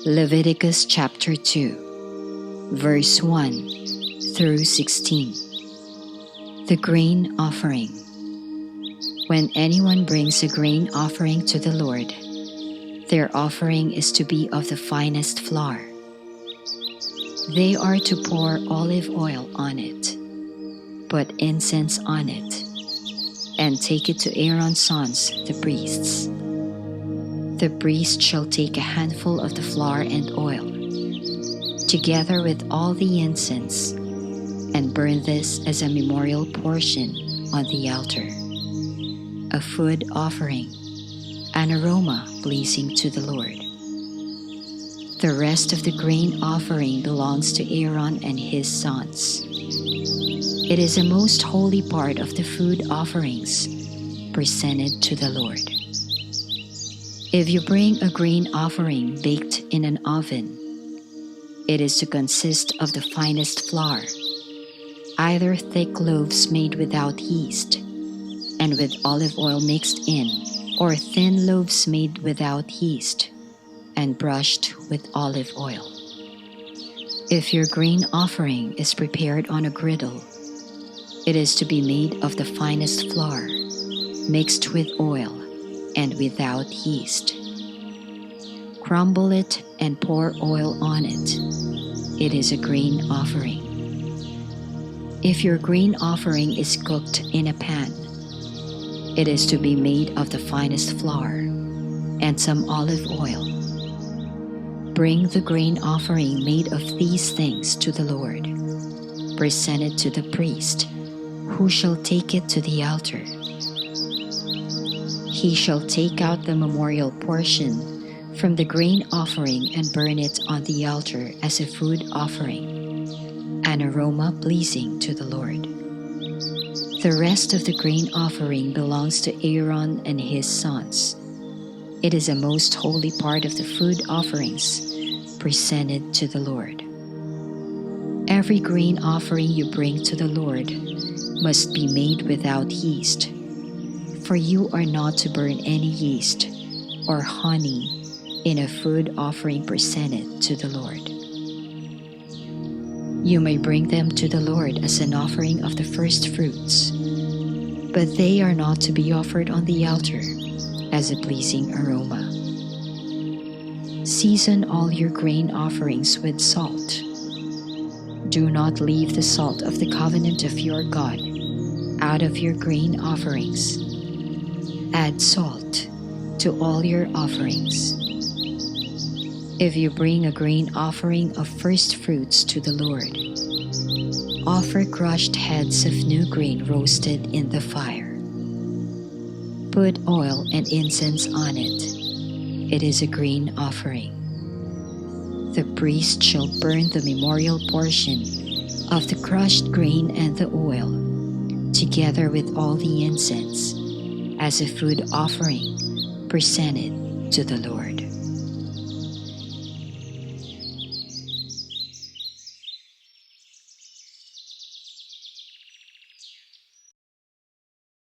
Leviticus chapter 2, verse 1 through 16. The grain offering. When anyone brings a grain offering to the Lord, their offering is to be of the finest flour. They are to pour olive oil on it, put incense on it, and take it to Aaron's sons, the priests. The priest shall take a handful of the flour and oil, together with all the incense, and burn this as a memorial portion on the altar, a food offering, an aroma pleasing to the Lord. The rest of the grain offering belongs to Aaron and his sons. It is a most holy part of the food offerings presented to the Lord. If you bring a grain offering baked in an oven, it is to consist of the finest flour, either thick loaves made without yeast and with olive oil mixed in, or thin loaves made without yeast and brushed with olive oil. If your grain offering is prepared on a griddle, it is to be made of the finest flour, mixed with oil and without yeast. Crumble it and pour oil on it. It is a grain offering. If your grain offering is cooked in a pan, it is to be made of the finest flour and some olive oil. Bring the grain offering made of these things to the Lord. Present it to the priest, who shall take it to the altar. He shall take out the memorial portion from the grain offering and burn it on the altar as a food offering, an aroma pleasing to the Lord. The rest of the grain offering belongs to Aaron and his sons. It is a most holy part of the food offerings presented to the Lord. Every grain offering you bring to the Lord must be made without yeast, for you are not to burn any yeast or honey in a food offering presented to the Lord. You may bring them to the Lord as an offering of the first fruits, but they are not to be offered on the altar as a pleasing aroma. Season all your grain offerings with salt. Do not leave the salt of the covenant of your God out of your grain offerings. Add salt to all your offerings. If you bring a grain offering of first fruits to the Lord, offer crushed heads of new grain roasted in the fire. Put oil and incense on it. It is a grain offering. The priest shall burn the memorial portion of the crushed grain and the oil, together with all the incense, as a food offering presented to the Lord.